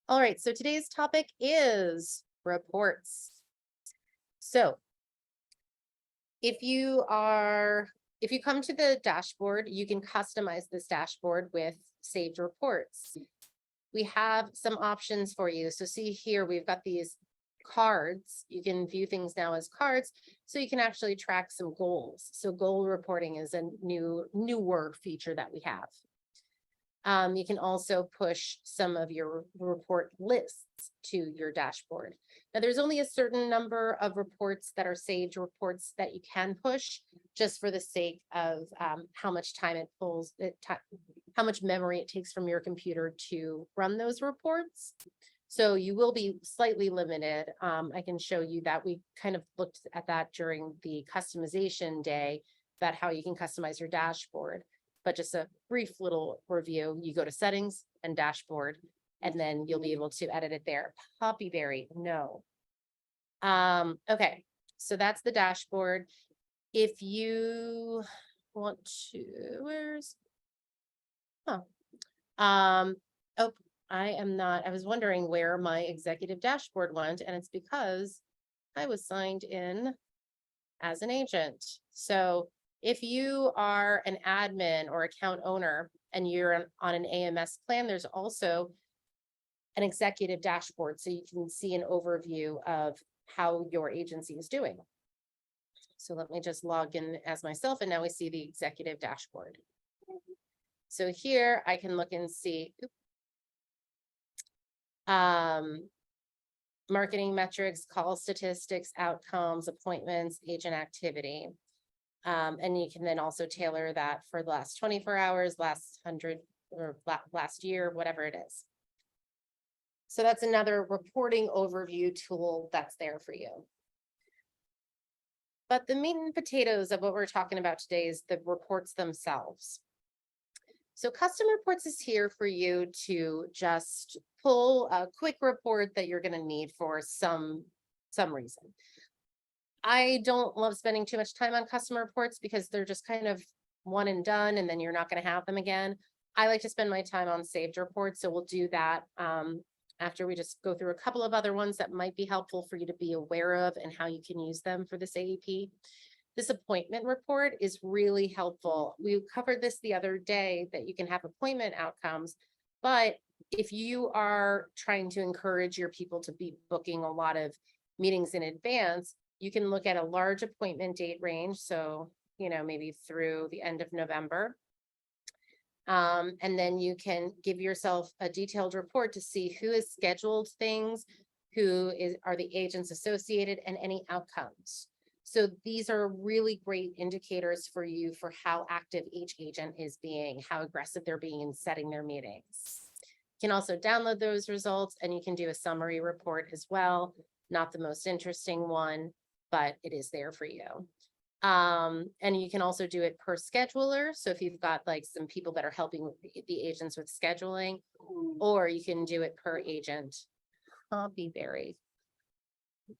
All right, so today's topic is reports. So if you are, if you come to the dashboard, you can customize this dashboard with saved reports. We have some options for you. So see here, we've got these cards. You can view things now as cards, so you can actually track some goals. So goal reporting is a newer feature that we have. You can also push some of your report lists to your dashboard. Now, there's only a certain number of reports that are saved reports that you can push, just for the sake of how much time it pulls, how much memory it takes from your computer to run those reports. So you will be slightly limited. I can show you that. We kind of looked at that during the customization day, about how you can customize your dashboard. But just a brief little review, you go to settings and dashboard, and then you'll be able to edit it there. Poppyberry, no. Okay, so that's the dashboard. If you want to, oh, I am not, I was wondering where my executive dashboard went, and it's because I was signed in as an agent. So if you are an admin or account owner and you're on an AMS plan, there's also an executive dashboard, so you can see an overview of how your agency is doing. So let me just log in as myself, and now we see the executive dashboard. So here I can look and see marketing metrics, call statistics, outcomes, appointments, agent activity. And you can then also tailor that for the last 24 hours, last 100 or last year, whatever it is. So that's another reporting overview tool that's there for you. But the meat and potatoes of what we're talking about today is the reports themselves. So custom reports is here for you to just pull a quick report that you're going to need for some reason. I don't love spending too much time on custom reports because they're just kind of one and done, and then you're not going to have them again. I like to spend my time on saved reports, so we'll do that after we just go through a couple of other ones that might be helpful for you to be aware of and how you can use them for this AEP. This appointment report is really helpful. We covered this the other day, that you can have appointment outcomes, but if you are trying to encourage your people to be booking a lot of meetings in advance, you can look at a large appointment date range. So, maybe through the end of November. And then you can give yourself a detailed report to see who has scheduled things, are the agents associated, and any outcomes. So these are really great indicators for you for how active each agent is being, how aggressive they're being in setting their meetings. You can also download those results, and you can do a summary report as well. Not the most interesting one, but it is there for you. And you can also do it per scheduler. So if you've got like some people that are helping with the agents with scheduling, or you can do it per agent. Poppyberry.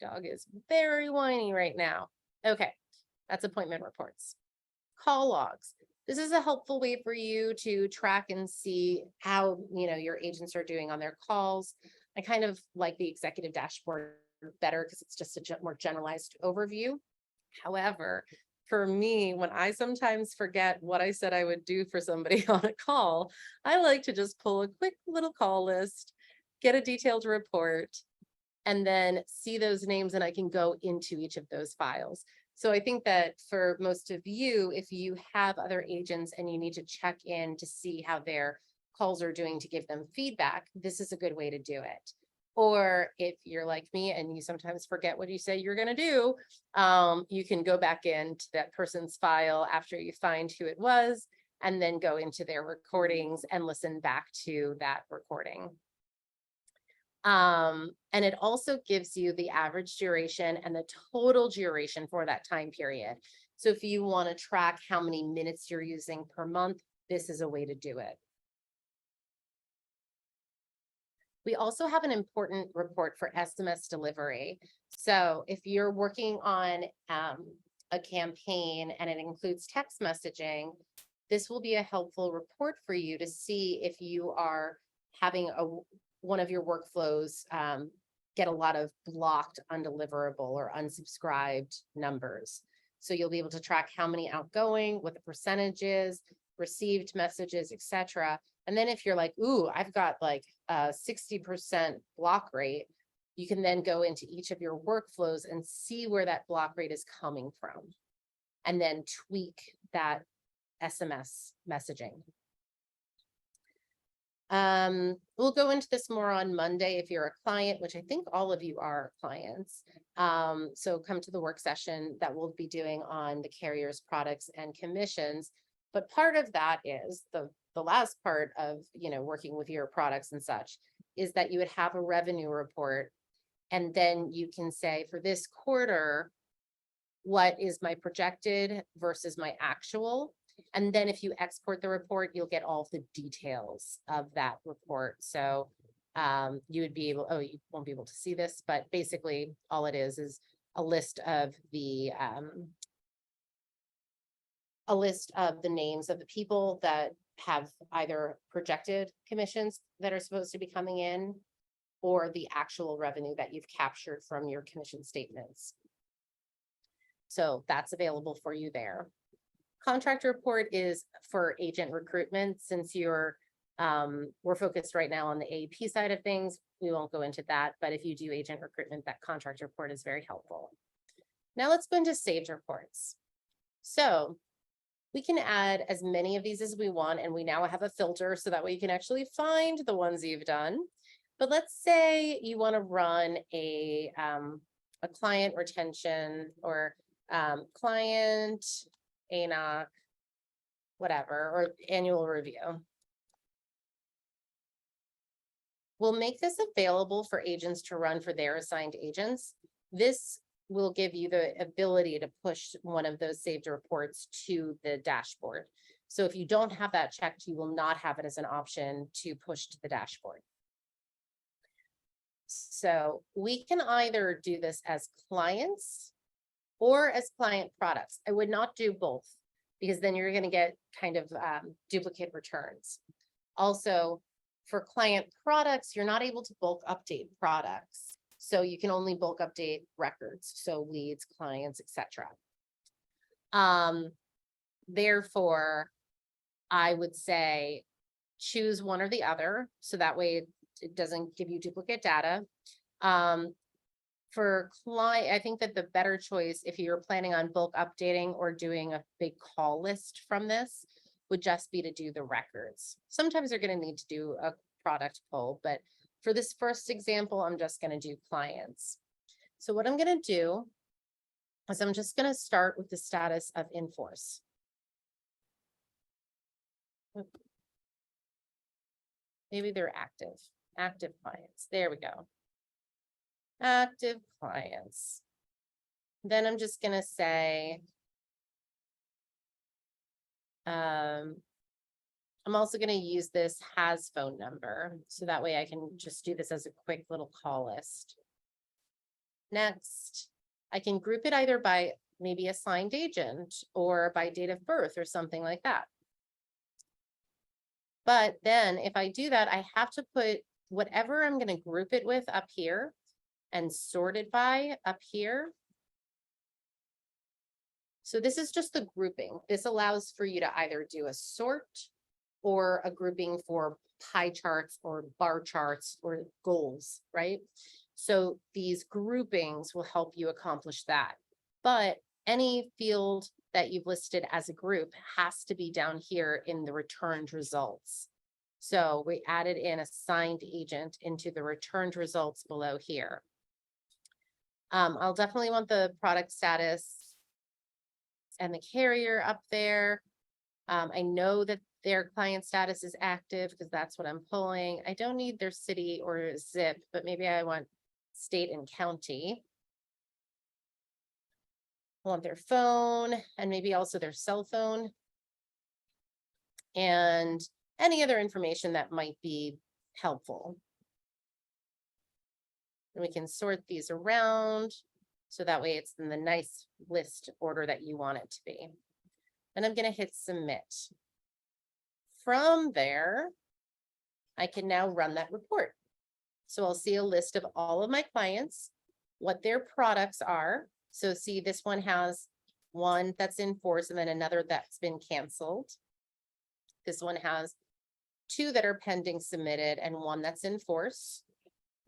Dog is very whiny right now. Okay, that's appointment reports. Call logs. This is a helpful way for you to track and see how your agents are doing on their calls. I kind of like the executive dashboard better because it's just a more generalized overview. However, for me, when I sometimes forget what I said I would do for somebody on a call, I like to just pull a quick little call list, get a detailed report, and then see those names, and I can go into each of those files. So I think that for most of you, if you have other agents and you need to check in to see how their calls are doing to give them feedback, this is a good way to do it. Or if you're like me and you sometimes forget what you say you're going to do, you can go back into that person's file after you find who it was, and then go into their recordings and listen back to that recording. And it also gives you the average duration and the total duration for that time period. So if you want to track how many minutes you're using per month, this is a way to do it. We also have an important report for SMS delivery. So if you're working on a campaign and it includes text messaging, this will be a helpful report for you to see if you are having one of your workflows get a lot of blocked, undeliverable, or unsubscribed numbers. So you'll be able to track how many outgoing, what the percentage is, received messages, etc. And then if you're like, ooh, I've got like a 60% block rate, you can then go into each of your workflows and see where that block rate is coming from, and then tweak that SMS messaging. We'll go into this more on Monday if you're a client, which I think all of you are clients. So come to the work session that we'll be doing on the carrier's products and commissions. But part of that is the last part of, working with your products and such, is that you would have a revenue report. And then you can say, for this quarter, what is my projected versus my actual? And then if you export the report, you'll get all of the details of that report. So you would be able, you won't be able to see this, but basically all it is a list of the names of the people that have either projected commissions that are supposed to be coming in, or the actual revenue that you've captured from your commission statements. So that's available for you there. Contract report is for agent recruitment. Since we're focused right now on the AP side of things, we won't go into that, but if you do agent recruitment, that contract report is very helpful. Now let's go into saved reports. So we can add as many of these as we want, and we now have a filter so that way you can actually find the ones you've done. But let's say you want to run a client retention or client ANOC, whatever, or annual review. We'll make this available for agents to run for their assigned agents. This will give you the ability to push one of those saved reports to the dashboard. So if you don't have that checked, you will not have it as an option to push to the dashboard. So we can either do this as clients or as client products. I would not do both, because then you're going to get kind of duplicate returns. Also, for client products, you're not able to bulk update products. So you can only bulk update records, so leads, clients, etc. Therefore, I would say choose one or the other, so that way it doesn't give you duplicate data. For client, I think that the better choice, if you're planning on bulk updating or doing a big call list from this, would just be to do the records. Sometimes you're going to need to do a product pull, but for this first example, I'm just going to do clients. So what I'm going to do is I'm just going to start with the status of in-force. Maybe they're active clients. There we go. Active clients. Then I'm just going to say, I'm also going to use this has phone number, so that way I can just do this as a quick little call list. Next, I can group it either by maybe assigned agent or by date of birth or something like that. But then if I do that, I have to put whatever I'm going to group it with up here and sort it by up here. So this is just the grouping. This allows for you to either do a sort or a grouping for pie charts or bar charts or goals, right? So these groupings will help you accomplish that. But any field that you've listed as a group has to be down here in the returned results. So we added in assigned agent into the returned results below here. I'll definitely want the product status and the carrier up there. I know that their client status is active because that's what I'm pulling. I don't need their city or zip, but maybe I want state and county. I want their phone and maybe also their cell phone and any other information that might be helpful. And we can sort these around so that way it's in the nice list order that you want it to be. And I'm going to hit submit. From there, I can now run that report. So I'll see a list of all of my clients, what their products are. So see, this one has one that's in force and then another that's been canceled. This one has 2 that are pending submitted and 1 that's in force.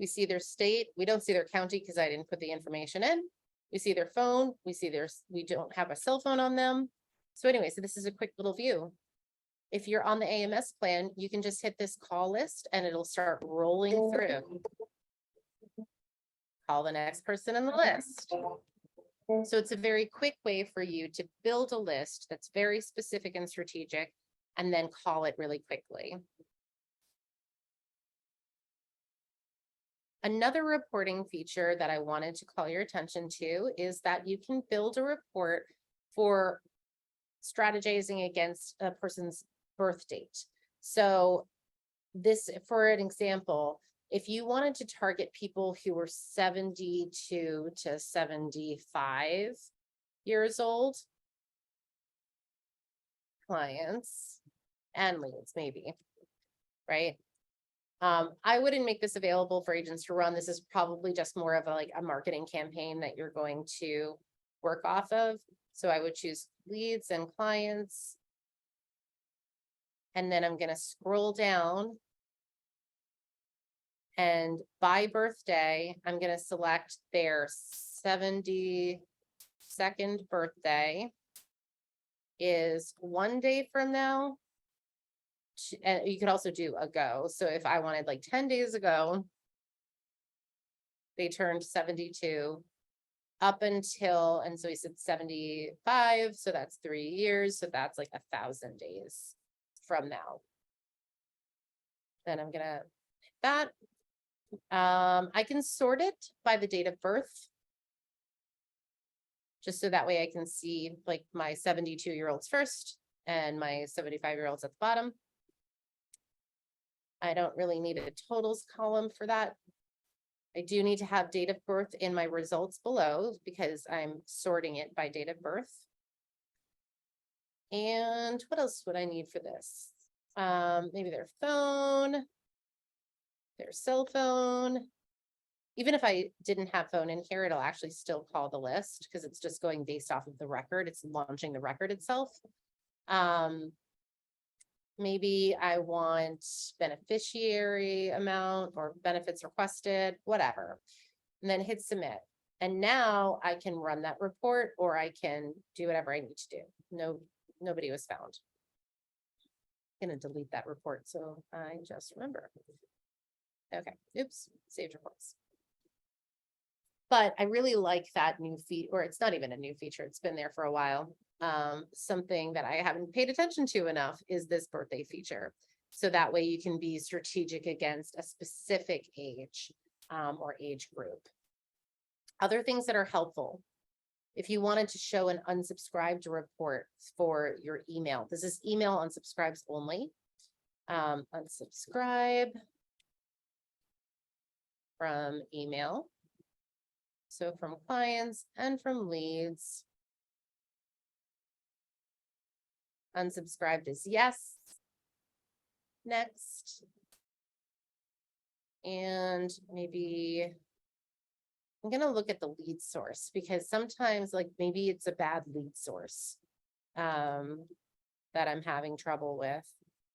We see their state. We don't see their county because I didn't put the information in. We see their phone. We don't have a cell phone on them. So anyway, so this is a quick little view. If you're on the AMS plan, you can just hit this call list and it'll start rolling through. Call the next person in the list. So it's a very quick way for you to build a list that's very specific and strategic and then call it really quickly. Another reporting feature that I wanted to call your attention to is that you can build a report for strategizing against a person's birth date. So this, for an example, if you wanted to target people who were 72 to 75 years old, clients and leads maybe, right? I wouldn't make this available for agents to run. This is probably just more of a marketing campaign that you're going to work off of. So I would choose leads and clients. And then I'm going to scroll down. And by birthday, I'm going to select their 72nd birthday is 1 day from now. And you could also do ago. So if I wanted like 10 days ago, they turned 72 up until, and so he said 75. So that's 3 years. So that's like 1,000 days from now. Then I'm gonna hit that. I can sort it by the date of birth. Just so that way I can see like my 72-year-olds first and my 75-year-olds at the bottom. I don't really need a totals column for that. I do need to have date of birth in my results below because I'm sorting it by date of birth. And what else would I need for this? Maybe their phone, their cell phone. Even if I didn't have phone in here, it'll actually still call the list because it's just going based off of the record. It's launching the record itself. Maybe I want beneficiary amount or benefits requested, whatever, and then hit submit. And now I can run that report or I can do whatever I need to do. Nobody was found. I'm going to delete that report. So I just remember. Okay. Oops. Saved reports. But I really like that new feature, or it's not even a new feature. It's been there for a while. Something that I haven't paid attention to enough is this birthday feature. So that way you can be strategic against a specific age or age group. Other things that are helpful. If you wanted to show an unsubscribed report for your email, this is email unsubscribes only. Unsubscribe from email. So from clients and from leads. Unsubscribed is yes. Next. And maybe I'm going to look at the lead source because sometimes like maybe it's a bad lead source that I'm having trouble with.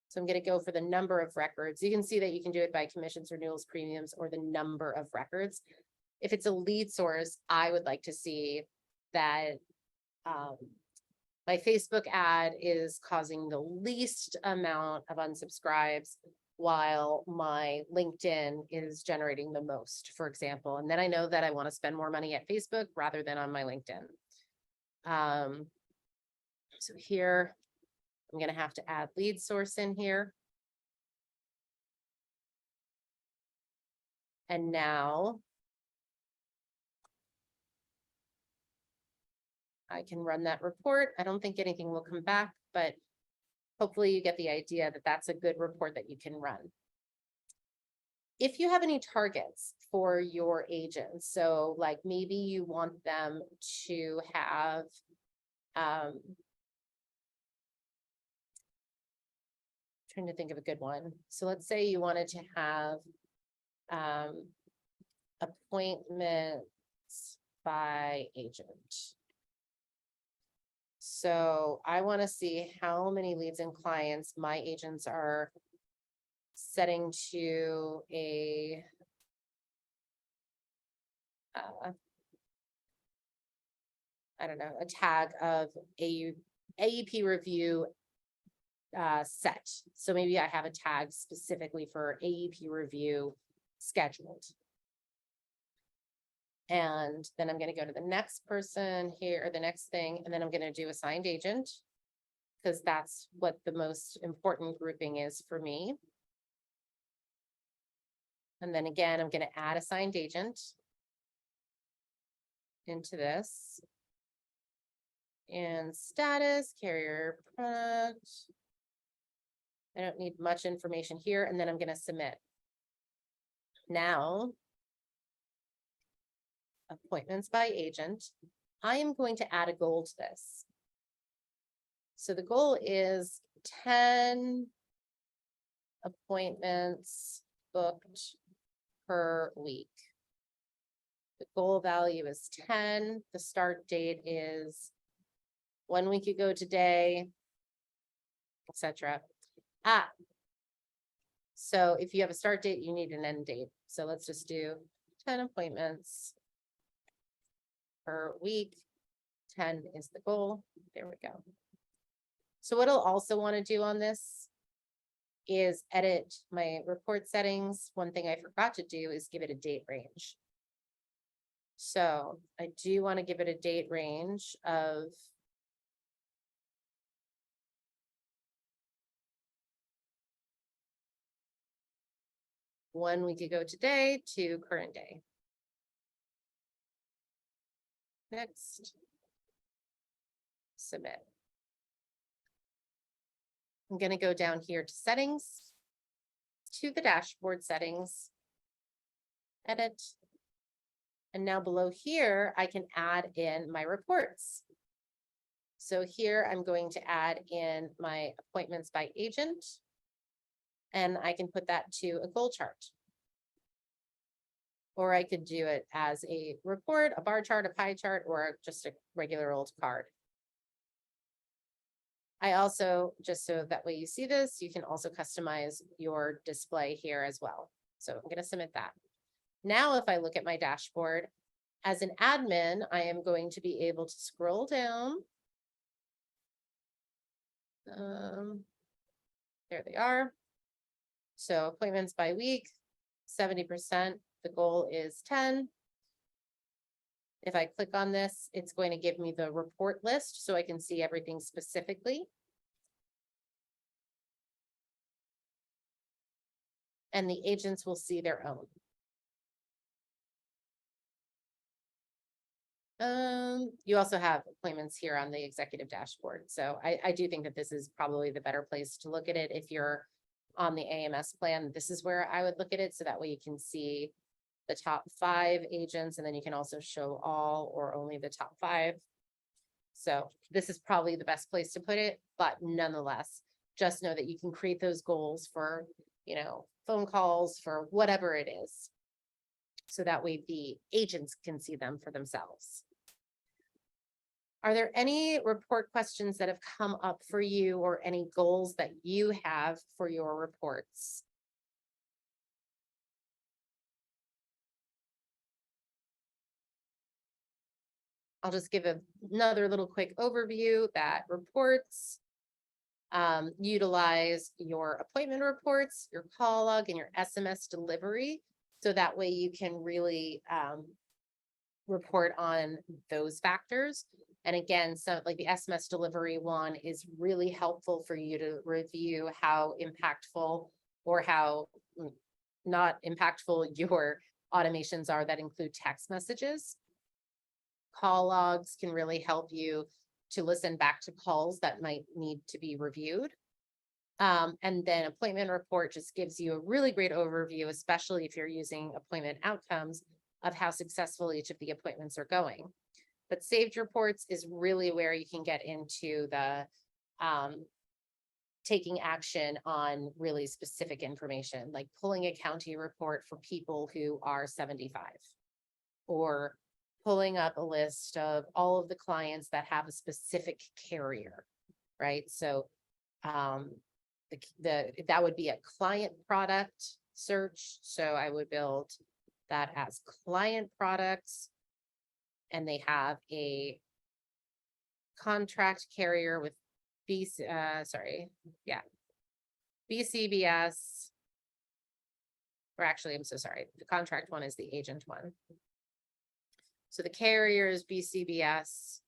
So I'm going to go for the number of records. You can see that you can do it by commissions, renewals, premiums, or the number of records. If it's a lead source, I would like to see that my Facebook ad is causing the least amount of unsubscribes while my LinkedIn is generating the most, for example. And then I know that I want to spend more money at Facebook rather than on my LinkedIn. So here, I'm going to have to add lead source in here. And now I can run that report. I don't think anything will come back, but hopefully you get the idea that that's a good report that you can run. If you have any targets for your agents, so like maybe you want them to have, trying to think of a good one. So let's say you wanted to have appointments by agent. So I want to see how many leads and clients my agents are setting to a I don't know, a tag of AEP review set. So maybe I have a tag specifically for AEP review scheduled. And then I'm going to go to the next person here, or the next thing, and then I'm going to do assigned agent, because that's what the most important grouping is for me. And then again, I'm going to add assigned agent into this. And status, carrier product. I don't need much information here, and then I'm going to submit. Now, appointments by agent, I am going to add a goal to this. So the goal is 10 appointments booked per week. The goal value is 10. The start date is 1 week ago today, etc. So if you have a start date, you need an end date. So let's just do 10 appointments per week. 10 is the goal. There we go. So what I'll also want to do on this is edit my report settings. One thing I forgot to do is give it a date range. So I do want to give it a date range of one week ago today to current day. Next. Submit. I'm going to go down here to settings, to the dashboard settings, edit. And now below here, I can add in my reports. So here I'm going to add in my appointments by agent, and I can put that to a goal chart. Or I could do it as a report, a bar chart, a pie chart, or just a regular old card. I also, just so that way you see this, you can also customize your display here as well. So I'm going to submit that. Now, if I look at my dashboard, as an admin, I am going to be able to scroll down. There they are. So appointments by week, 70%. The goal is 10. If I click on this, it's going to give me the report list so I can see everything specifically. And the agents will see their own. You also have appointments here on the executive dashboard. So I do think that this is probably the better place to look at it. If you're on the AMS plan, this is where I would look at it. So that way you can see the top 5 agents, and then you can also show all or only the top 5. So this is probably the best place to put it, but nonetheless, just know that you can create those goals for, you know, phone calls, for whatever it is. So that way the agents can see them for themselves. Are there any report questions that have come up for you, or any goals that you have for your reports? I'll just give another little quick overview that reports utilize your appointment reports, your call log, and your SMS delivery. So that way you can really report on those factors. And again, so like the SMS delivery one is really helpful for you to review how impactful or how not impactful your automations are that include text messages. Call logs can really help you to listen back to calls that might need to be reviewed. And then appointment report just gives you a really great overview, especially if you're using appointment outcomes, of how successful each of the appointments are going. But saved reports is really where you can get into the taking action on really specific information, like pulling a county report for people who are 75, or pulling up a list of all of the clients that have a specific carrier, right? So that would be a client product search. So I would build that as client products, and they have a contract carrier with BCBS. Or actually, I'm so sorry. The contract one is the agent one. So the carrier is BCBS,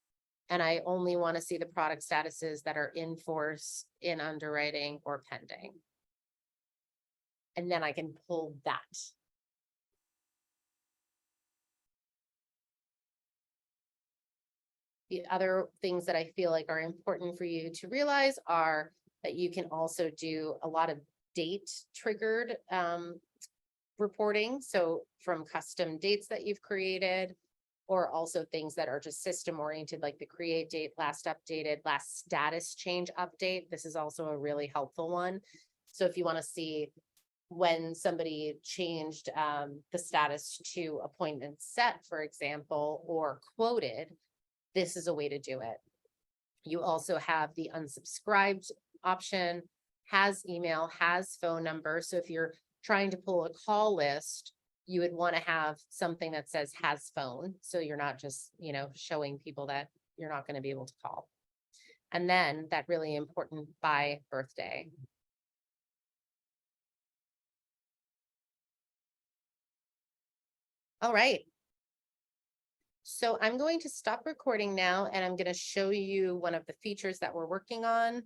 and I only want to see the product statuses that are in force, in underwriting, or pending. And then I can pull that. The other things that I feel like are important for you to realize are that you can also do a lot of date triggered reporting. So from custom dates that you've created, or also things that are just system oriented, like the create date, last updated, last status change update. This is also a really helpful one. So if you want to see when somebody changed the status to appointment set, for example, or quoted, this is a way to do it. You also have the unsubscribed option, has email, has phone number. So if you're trying to pull a call list, you would want to have something that says has phone. So you're not just, showing people that you're not going to be able to call. And then that really important by birthday. All right. So I'm going to stop recording now, and I'm going to show you one of the features that we're working on.